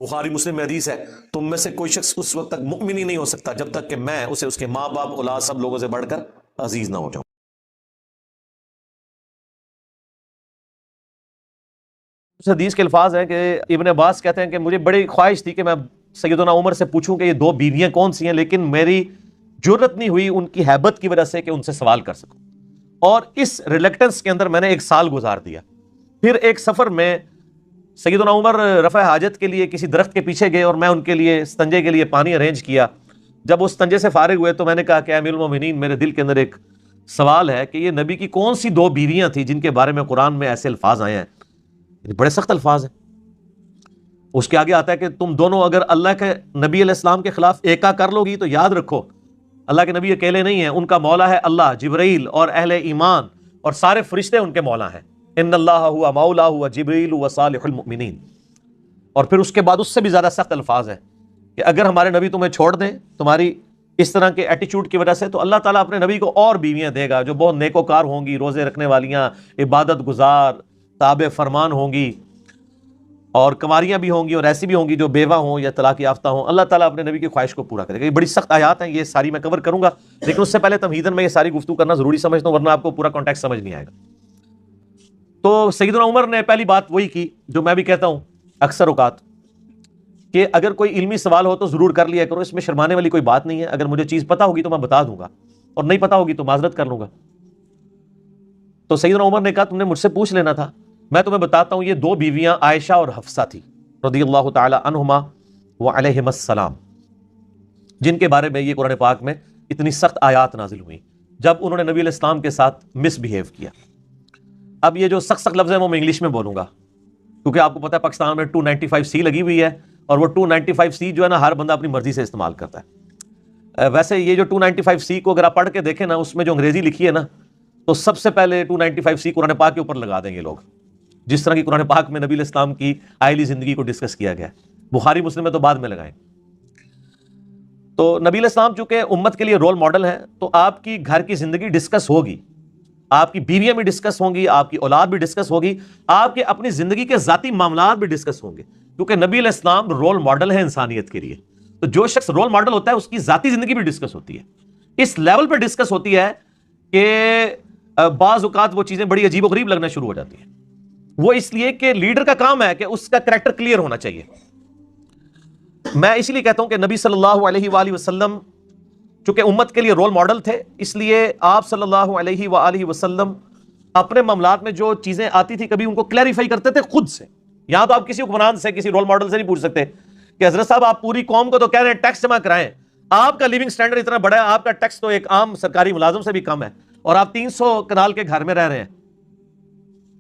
بخاری مسلم میں حدیث ہے، تم میں سے کوئی شخص اس وقت تک مؤمن ہی نہیں ہو سکتا جب تک کہ میں اسے اس کے ماں باپ اولاد سب لوگوں سے بڑھ کر عزیز نہ ہو جاؤں۔ اس حدیث کے الفاظ ہیں کہ ابن عباس کہتے ہیں کہ مجھے بڑی خواہش تھی کہ میں سیدنا عمر سے پوچھوں کہ یہ دو بیویاں کون سی ہیں، لیکن میری جرت نہیں ہوئی ان کی ہیبت کی وجہ سے کہ ان سے سوال کر سکوں، اور اس ریلیکٹنس کے اندر میں نے 1 سال گزار دیا۔ پھر ایک سفر میں سیدنا عمر رفع حاجت کے لیے کسی درخت کے پیچھے گئے اور میں ان کے لیے استنجے کے لیے پانی ارینج کیا۔ جب وہ استنجے سے فارغ ہوئے تو میں نے کہا کہ امیر المومنین، میرے دل کے اندر ایک سوال ہے کہ یہ نبی کی کون سی 2 بیویاں تھیں جن کے بارے میں قرآن میں ایسے الفاظ آئے ہیں، بڑے سخت الفاظ ہیں۔ اس کے آگے آتا ہے کہ تم دونوں اگر اللہ کے نبی علیہ السلام کے خلاف ایکا کر لو گی تو یاد رکھو اللہ کے نبی اکیلے نہیں ہیں، ان کا مولا ہے اللہ، جبرائیل اور اہل ایمان اور سارے فرشتے ان کے مولا ہیں۔ ان اللہ ہوا مولا ہوا جبرائیل و صالح المؤمنین۔ اور پھر اس کے بعد اس سے بھی زیادہ سخت الفاظ ہیں کہ اگر ہمارے نبی تمہیں چھوڑ دیں تمہاری اس طرح کے ایٹیچیوڈ کی وجہ سے تو اللہ تعالیٰ اپنے نبی کو اور بیویاں دے گا جو بہت نیکوکار ہوں گی، روزے رکھنے والیاں، عبادت گزار، تابع فرمان ہوں گی، اور کماریاں بھی ہوں گی اور ایسی بھی ہوں گی جو بیوہ ہوں یا طلاق یافتہ ہوں۔ اللہ تعالیٰ اپنے نبی کی خواہش کو پورا کرے گا۔ یہ بڑی سخت آیات ہیں، یہ ساری میں کور کروں گا، لیکن اس سے پہلے تمہیداً میں یہ ساری گفتگو کرنا ضروری سمجھتا ہوں، ورنہ آپ کو پورا کانٹیکسٹ سمجھ نہیں آئے گا۔ تو سیدنا عمر نے پہلی بات وہی کی جو میں بھی کہتا ہوں اکثر اوقات، کہ اگر کوئی علمی سوال ہو تو ضرور کر لیا کرو، اس میں شرمانے والی کوئی بات نہیں ہے۔ اگر مجھے چیز پتہ ہوگی تو میں بتا دوں گا، اور نہیں پتہ ہوگی تو معذرت کر لوں گا۔ تو سیدنا عمر نے کہا تم نے مجھ سے پوچھ لینا تھا، میں تمہیں بتاتا ہوں۔ یہ 2 بیویاں عائشہ اور حفصہ تھی رضی اللہ تعالی عنہما وعلیہم السلام، جن کے بارے میں یہ قرآن پاک میں اتنی سخت آیات نازل ہوئی جب انہوں نے نبی علیہ السلام کے ساتھ مس بیہیو کیا۔ اب یہ جو سخت سخت لفظ ہیں وہ میں انگلش میں بولوں گا، کیونکہ آپ کو پتہ ہے پاکستان میں 295C لگی ہوئی ہے، اور وہ 295C جو ہے نا ہر بندہ اپنی مرضی سے استعمال کرتا ہے۔ ویسے یہ جو 295C کو اگر آپ پڑھ کے دیکھیں نا، اس میں جو انگریزی لکھی ہے نا، تو سب سے پہلے 295C قرآن پاک کے اوپر لگا دیں گے لوگ، جس طرح کی قرآن پاک میں نبی علیہ السلام کی آئلی زندگی کو ڈسکس کیا گیا ہے۔ بخاری مسلم میں تو بعد میں لگائیں۔ تو نبی علیہ السلام چونکہ امت کے لیے رول ماڈل ہیں، تو آپ کی گھر کی زندگی ڈسکس ہوگی، آپ کی بیویاں بھی ڈسکس ہوں گی، آپ کی اولاد بھی ڈسکس ہوگی، آپ کے اپنی زندگی کے ذاتی معاملات بھی ڈسکس ہوں گے، کیونکہ نبی علیہ السلام رول ماڈل ہے انسانیت کے لیے۔ تو جو شخص رول ماڈل ہوتا ہے اس کی ذاتی زندگی بھی ڈسکس ہوتی ہے، اس لیول پہ ڈسکس ہوتی ہے کہ بعض اوقات وہ چیزیں بڑی عجیب و غریب لگنا شروع ہو جاتی ہیں۔ وہ اس لیے کہ لیڈر کا کام ہے کہ اس کا کریکٹر کلیئر ہونا چاہیے۔ میں اسی لیے کہتا ہوں کہ نبی صلی اللہ علیہ وآلہ وسلم چونکہ امت کے لیے رول ماڈل تھے، اس لیے آپ صلی اللہ علیہ وآلہ وسلم اپنے معاملات میں جو چیزیں آتی تھی کبھی ان کو کلیریفائی کرتے تھے خود سے۔ یہاں تو آپ کسی حکمران سے، کسی رول ماڈل سے نہیں پوچھ سکتے کہ حضرت صاحب آپ پوری قوم کو تو کہہ رہے ہیں ٹیکس جمع کرائیں، آپ کا لیونگ سٹینڈرڈ اتنا بڑا ہے، آپ کا ٹیکس تو ایک عام سرکاری ملازم سے بھی کم ہے، اور آپ 300 کنال کے گھر میں رہ رہے ہیں،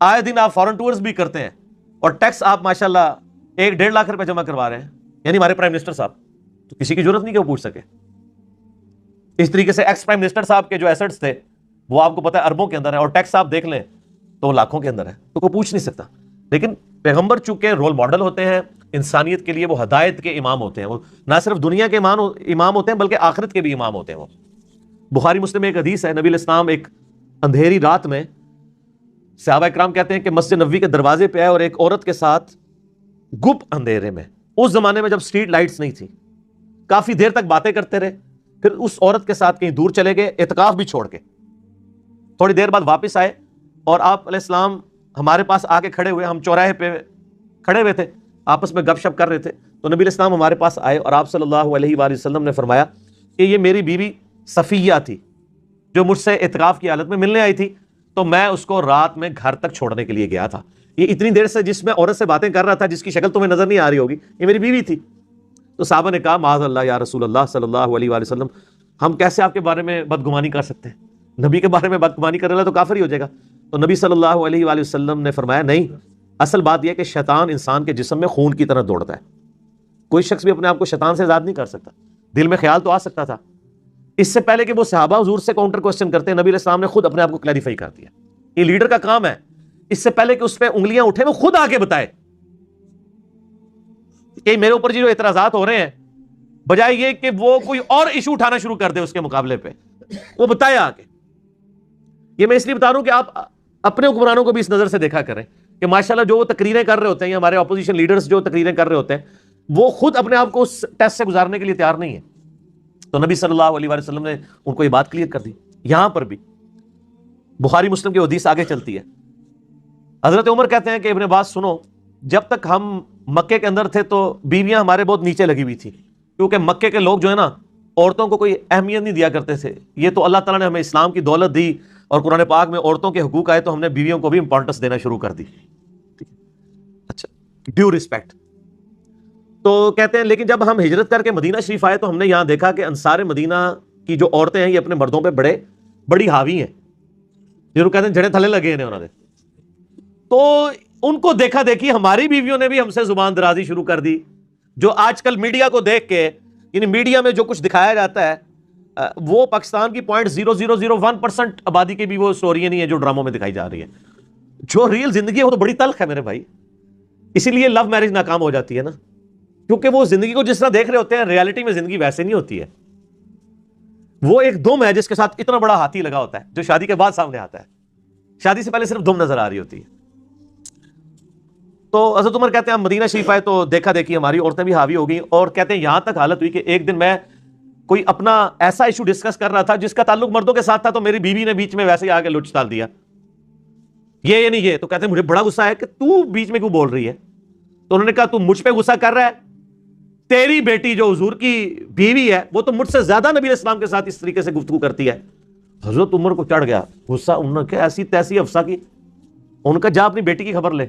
آئے دن آپ فورن ٹورز بھی کرتے ہیں، اور ٹیکس آپ ماشاءاللہ 1-1.5 لاکھ روپے جمع کروا رہے ہیں، یعنی ہمارے پرائم منسٹر صاحب، تو کسی کی ضرورت نہیں کہ وہ پوچھ سکے۔ اس طریقے سے ایکس پرائم منسٹر صاحب کے جو ایسٹس تھے وہ آپ کو پتہ ہے اربوں کے اندر ہے، اور ٹیکس آپ دیکھ لیں تو وہ لاکھوں کے اندر ہے، تو کوئی پوچھ نہیں سکتا۔ لیکن پیغمبر چونکہ رول ماڈل ہوتے ہیں انسانیت کے لیے، وہ ہدایت کے امام ہوتے ہیں، وہ نہ صرف دنیا کے امام ہوتے ہیں بلکہ آخرت کے بھی امام ہوتے ہیں۔ وہ بخاری مسلم میں ایک حدیث ہے، نبی علیہ السلام ایک اندھیری رات میں، صحابہ اکرام کہتے ہیں کہ مسجد نبوی کے دروازے پہ آئے اور ایک عورت کے ساتھ گپ اندھیرے میں، اس زمانے میں جب اسٹریٹ لائٹس نہیں تھی، کافی دیر تک باتیں کرتے رہے، پھر اس عورت کے ساتھ کہیں دور چلے گئے اعتکاف بھی چھوڑ کے، تھوڑی دیر بعد واپس آئے اور آپ علیہ السلام ہمارے پاس آ کے کھڑے ہوئے، ہم چوراہے پہ کھڑے ہوئے تھے، آپس میں گپ شپ کر رہے تھے، تو نبی علیہ السلام ہمارے پاس آئے اور آپ صلی اللہ علیہ وآلہ وسلم نے فرمایا کہ یہ میری بیوی صفیہ تھی جو مجھ سے اعتکاف کی حالت میں ملنے آئی تھی، تو میں اس کو رات میں گھر تک چھوڑنے کے لیے گیا تھا۔ یہ اتنی دیر سے جس میں عورت سے باتیں کر رہا تھا، جس کی شکل تمہیں نظر نہیں آ رہی ہوگی، یہ میری بیوی تھی۔ تو صحابہ نے کہا معاذ اللہ یا رسول اللہ صلی اللہ علیہ وآلہ وسلم، ہم کیسے آپ کے بارے میں بدگمانی کر سکتے ہیں؟ نبی کے بارے میں بدگمانی کرنے والا تو کافر ہی ہو جائے گا۔ تو نبی صلی اللہ علیہ وآلہ وسلم نے فرمایا نہیں، اصل بات یہ ہے کہ شیطان انسان کے جسم میں خون کی طرح دوڑتا ہے، کوئی شخص بھی اپنے آپ کو شیطان سے آزاد نہیں کر سکتا۔ دل میں خیال تو آ سکتا تھا، اس سے پہلے کہ وہ صحابہ حضور سے کاؤنٹر کوسچن کرتے ہیں، نبی علیہ السلام نے خود اپنے آپ کو کلیریفائی کر دیا۔ یہ لیڈر کا کام ہے، اس سے پہلے کہ اس پہ انگلیاں اٹھے وہ خود آ کے بتائے کہ میرے اوپر جو اعتراضات ہو رہے ہیں، بجائے یہ کہ وہ کوئی اور ایشو اٹھانا شروع کر دے اس کے مقابلے پہ، وہ بتائے آ کے۔ یہ میں اس لیے بتا رہا ہوں کہ آپ اپنے حکمرانوں کو بھی اس نظر سے دیکھا کریں کہ ماشاءاللہ جو وہ تقریریں کر رہے ہوتے ہیں، یا ہمارے اپوزیشن لیڈرز جو تقریریں کر رہے ہوتے ہیں، وہ خود اپنے آپ کو اس ٹیسٹ سے گزارنے کے لیے تیار نہیں ہے. تو نبی صلی اللہ علیہ وآلہ وسلم نے ان کو یہ بات کلیئر کر دی. یہاں پر بھی بخاری مسلم کی حدیث آگے چلتی ہے. حضرت عمر کہتے ہیں کہ ابن عباس سنو، جب تک ہم مکے کے اندر تھے تو بیویاں ہمارے بہت نیچے لگی ہوئی تھی، کیونکہ مکے کے لوگ جو ہے نا عورتوں کو کوئی اہمیت نہیں دیا کرتے تھے. یہ تو اللہ تعالیٰ نے ہمیں اسلام کی دولت دی اور قرآن پاک میں عورتوں کے حقوق آئے تو ہم نے بیویوں کو بھی امپورٹنس دینا شروع کر دی. اچھا، ڈیو رسپیکٹ. تو کہتے ہیں لیکن جب ہم ہجرت کر کے مدینہ شریف آئے تو ہم نے یہاں دیکھا کہ انصار مدینہ کی جو عورتیں ہیں یہ اپنے مردوں پہ بڑی حاوی ہیں، جنہوں کہتے ہیں جڑے تھلے لگے ہیں انہوں نے. تو ان کو دیکھا دیکھی ہماری بیویوں نے بھی ہم سے زبان درازی شروع کر دی. جو آج کل میڈیا کو دیکھ کے، یعنی میڈیا میں جو کچھ دکھایا جاتا ہے وہ پاکستان کی 0.0001% آبادی کی بھی وہ سٹوریاں نہیں ہیں جو ڈراموں میں دکھائی جا رہی ہے. جو ریل زندگی ہے وہ تو بڑی تلخ ہے میرے بھائی. اسی لیے لو میرج ناکام ہو جاتی ہے نا، کیونکہ وہ زندگی کو جس طرح دیکھ رہے ہوتے ہیں ریالٹی میں زندگی ویسے نہیں ہوتی ہے. وہ ایک دم ہے جس کے ساتھ اتنا بڑا ہاتھی لگا ہوتا ہے جو شادی کے بعد سامنے آتا ہے. شادی سے پہلے صرف دم نظر آ رہی ہوتی ہے. تو حضرت عمر کہتے ہیں ہم مدینہ شریف آئے تو دیکھا دیکھی ہماری عورتیں بھی حاوی ہو گئیں، اور کہتے ہیں یہاں تک حالت ہوئی کہ ایک دن میں کوئی اپنا ایسا ایشو ڈسکس کر رہا تھا جس کا تعلق مردوں کے ساتھ تھا، تو میری بیوی نے بیچ میں ویسے ہی آ کے لچ ڈال دیا، یہ نہیں یہ. تو کہتے ہیں مجھے بڑا غصہ ہے کہ تو بیچ میں کیوں بول رہی ہے. تو انہوں نے کہا تو مجھ پہ غصہ کر رہا ہے، تیری بیٹی جو حضور کی بیوی ہے وہ تو مجھ سے زیادہ نبی علیہ السلام کے ساتھ اس طریقے سے گفتگو کرتی ہے. حضرت عمر کو چڑھ گیا غصہ. انہوں نے کہا ایسی تیسی حفصہ کی. ان کا جا اپنی بیٹی کی خبر لے.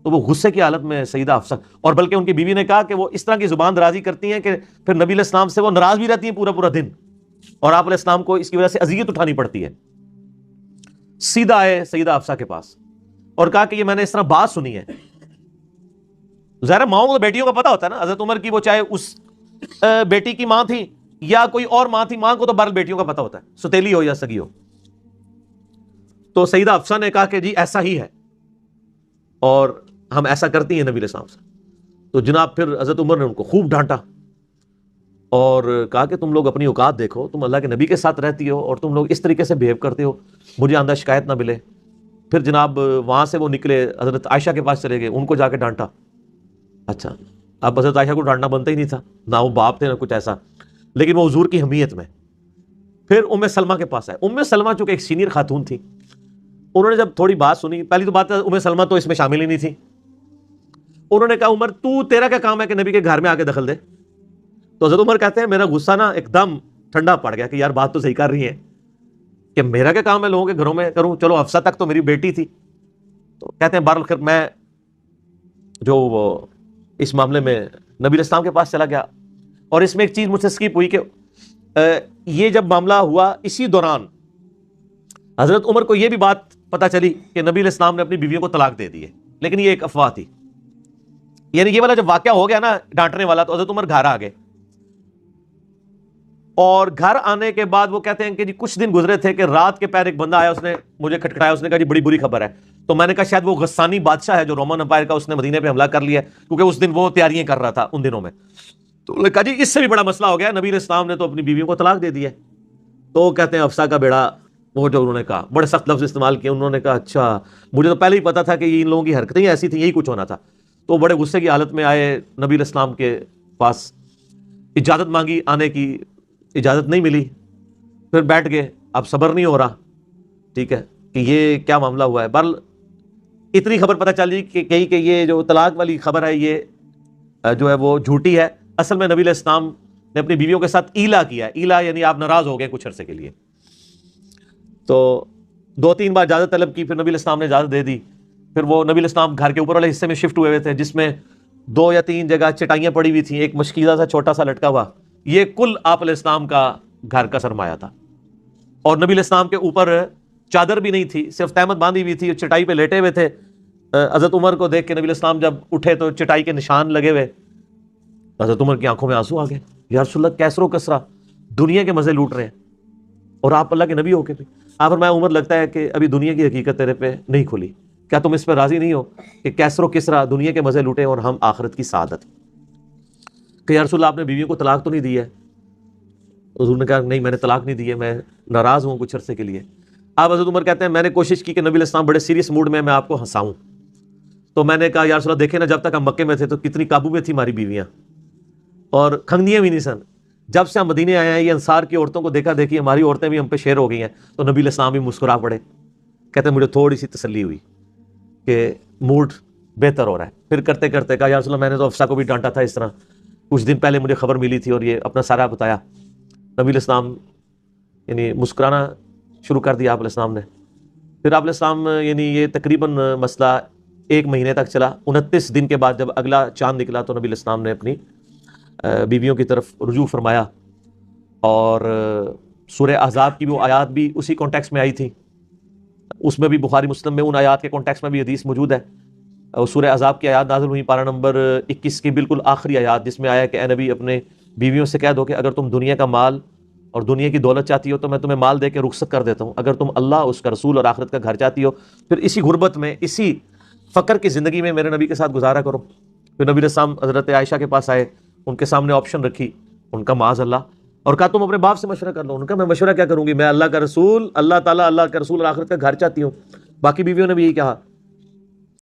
تو وہ غصے کی حالت میں سیدہ حفصہ، اور بلکہ ان کی بیوی نے کہا کہ وہ اس طرح کی زبان درازی کرتی ہیں کہ پھر نبی علیہ السلام سے وہ ناراض بھی رہتی ہیں پورا دن، اور آپ علیہ السلام کو اس کی وجہ سے اذیت اٹھانی پڑتی ہے. سیدھا آئے سیدہ حفصہ کے پاس اور کہا کہ یہ میں نے اس طرح بات سنی ہے. ظاہر ماؤں کو بیٹیوں کا پتہ ہوتا ہے نا. حضرت عمر کی وہ چاہے اس بیٹی کی ماں تھی یا کوئی اور ماں تھی، ماں کو تو بہرحال بیٹیوں کا پتہ ہوتا ہے، ستیلی ہو یا سگی ہو. تو سیدہ حفصہ نے کہا کہ جی ایسا ہی ہے اور ہم ایسا کرتی ہیں نبی علیہ السلام سے. تو جناب پھر حضرت عمر نے ان کو خوب ڈانٹا اور کہا کہ تم لوگ اپنی اوقات دیکھو، تم اللہ کے نبی کے ساتھ رہتی ہو اور تم لوگ اس طریقے سے بہیو کرتے ہو، مجھے آندہ شکایت نہ ملے. پھر جناب وہاں سے وہ نکلے حضرت عائشہ کے پاس چلے گئے، ان کو جا کے ڈانٹا. اچھا، اب حضرت عائشہ کو ڈانٹنا بنتا ہی نہیں تھا، نہ وہ باپ تھے نہ کچھ ایسا، لیکن وہ حضور کی حمیت میں. پھر ام سلمہ کے پاس آئے. ام سلمہ چونکہ ایک سینئر خاتون تھی، انہوں نے جب تھوڑی بات سنی، پہلی تو بات ام سلمہ تو اس میں شامل ہی نہیں تھی. انہوں نے کہا عمر تیرا کیا کام ہے کہ نبی کے گھر میں آ کے دخل دے. تو حضرت عمر کہتے ہیں میرا غصہ نا ایک دم ٹھنڈا پڑ گیا کہ یار بات تو صحیح کر رہی ہے کہ میرا کیا کام ہے لوگوں کے گھروں میں کروں. چلو حفصہ تک تو میری بیٹی تھی. تو کہتے ہیں بہرحال میں جو اس معاملے میں نبی علیہ السلام کے پاس چلا گیا. اور اس میں ایک چیز مجھ سے سکپ ہوئی کہ یہ جب معاملہ ہوا اسی دوران حضرت عمر کو یہ بھی بات پتہ چلی کہ نبی علیہ السلام نے اپنی بیویوں کو طلاق دے دی ہے، لیکن یہ ایک افواہ تھی. یعنی یہ والا جب واقعہ ہو گیا نا ڈانٹنے والا، تو حضرت عمر گھر آ گئے. اور گھر آنے کے بعد وہ کہتے ہیں کہ جی کچھ دن گزرے تھے کہ رات کے پیر ایک بندہ آیا، اس نے مجھے کھٹکھٹایا، اس نے کہا جی بڑی بری خبر ہے. تو میں نے کہا شاید وہ غسانی بادشاہ ہے جو رومن امپائر کا، اس نے مدینے پہ حملہ کر لیا ہے، کیونکہ اس دن وہ تیاریاں کر رہا تھا ان دنوں میں. تو انہوں نے کہا جی اس سے بھی بڑا مسئلہ ہو گیا، نبی علیہ السلام نے تو اپنی بیویوں کو طلاق دے دی ہے. تو کہتے ہیں حفصہ کا بیڑا، وہ جو انہوں نے کہا بڑے سخت لفظ استعمال کیے. انہوں نے کہا اچھا مجھے تو پہلے ہی پتا تھا کہ ان لوگوں کی حرکتیں ایسی تھیں، یہی کچھ ہونا تھا. تو بڑے غصے کی حالت میں آئے نبی علیہ السلام کے پاس، اجازت مانگی، آنے کی اجازت نہیں ملی. پھر بیٹھ گئے، اب صبر نہیں ہو رہا، ٹھیک ہے کہ یہ کیا معاملہ ہوا ہے. بہرحال اتنی خبر پتہ چل رہی کہ یہ جو طلاق والی خبر ہے یہ جو ہے وہ جھوٹی ہے. اصل میں نبی علیہ السلام نے اپنی بیویوں کے ساتھ ایلا کیا ہے. ایلا یعنی آپ ناراض ہو گئے کچھ عرصے کے لیے. تو 2-3 بار اجازت طلب کی، پھر نبی علیہ السلام نے اجازت دے دی. پھر وہ نبی علیہ السلام گھر کے اوپر والے حصے میں شفٹ ہوئے تھے، جس میں 2 یا 3 جگہ چٹائیاں پڑی ہوئی تھیں، ایک مشکیزہ سا چھوٹا سا لٹکا ہوا. یہ کل آپ علیہ السلام کا گھر کا سرمایہ تھا. اور نبی علیہ السلام کے اوپر چادر بھی نہیں تھی، صرف تہمت باندھی ہوئی تھی، چٹائی پہ لیٹے ہوئے تھے. حضرت عمر کو دیکھ کے نبی علیہ السلام جب اٹھے تو چٹائی کے نشان لگے ہوئے. حضرت عمر کی آنکھوں میں آنسو آ گئے. یا رسول اللہ کیسر و کسرا دنیا کے مزے لوٹ رہے ہیں اور آپ اللہ کے نبی ہو کے بھی. آپ فرمایا عمر لگتا ہے کہ ابھی دنیا کی حقیقت تیرے پہ نہیں کھلی. کیا تم اس پہ راضی نہیں ہو کہ کیسر و کسرا دنیا کے مزے لوٹے اور ہم آخرت کی سعادت؟ کہ یا رسول اللہ آپ نے بیویوں کو طلاق تو نہیں دی ہے؟ حضور نے کہا نہیں میں نے طلاق نہیں دی ہے، میں ناراض ہوں کچھ عرصے کے لیے. آپ حضرت عمر کہتے ہیں میں نے کوشش کی کہ نبی علیہ السلام بڑے سیریس موڈ میں آپ کو ہنساؤں. تو میں نے کہا یا رسول اللہ دیکھیں نا، جب تک ہم مکے میں تھے تو کتنی قابو میں تھی ہماری بیویاں، اور کھنگنیاں بھی نہیں سن. جب سے ہم مدینے آئے ہیں یہ انصار کی عورتوں کو دیکھا دیکھی ہماری عورتیں بھی ہم پہ شیر ہو گئی ہیں. تو نبی علیہ السلام بھی مسکرا پڑے. کہتے ہیں مجھے تھوڑی سی تسلی ہوئی کہ موڈ بہتر ہو رہا ہے. پھر کرتے کرتے کہا یا رسول اللہ میں نے تو افسا کو بھی ڈانٹا تھا اس طرح، کچھ دن پہلے مجھے خبر ملی تھی اور یہ اپنا سارا بتایا. نبی علیہ السلام یعنی مسکرانا شروع کر دیا آپ علیہ السلام نے. پھر آپ علیہ السلام یعنی یہ تقریباً مسئلہ 1 مہینے تک چلا. 29 دن کے بعد جب اگلا چاند نکلا تو نبی علیہ السلام نے اپنی بیویوں کی طرف رجوع فرمایا. اور سورہ احزاب کی وہ آیات بھی اسی کانٹیکس میں آئی تھی. اس میں بھی بخاری مسلم میں ان آیات کے کانٹیکس میں بھی حدیث موجود ہے. سورہ احزاب کی آیات نازل ہوئی پارہ نمبر 21 کی بالکل آخری آیات، جس میں آیا کہ اے نبی اپنے بیویوں سے کہہ دو کہ اگر تم دنیا کا مال اور دنیا کی دولت چاہتی ہو تو میں تمہیں مال دے کے رخصت کر دیتا ہوں. اگر تم اللہ، اس کا رسول اور آخرت کا گھر چاہتی ہو پھر اسی غربت میں، اسی فقر کی زندگی میں میرے نبی کے ساتھ گزارا کرو. پھر نبی علیہ السلام حضرت عائشہ کے پاس آئے، ان کے سامنے آپشن رکھی ان کا معاذ اللہ، اور کہا تم اپنے باپ سے مشورہ کر لو. ان کا میں مشورہ کیا کروں گی، میں اللہ کا رسول، اللہ تعالیٰ، اللہ کا رسول اور آخرت کا گھر چاہتی ہوں. باقی بیویوں نے بھی یہی کہا.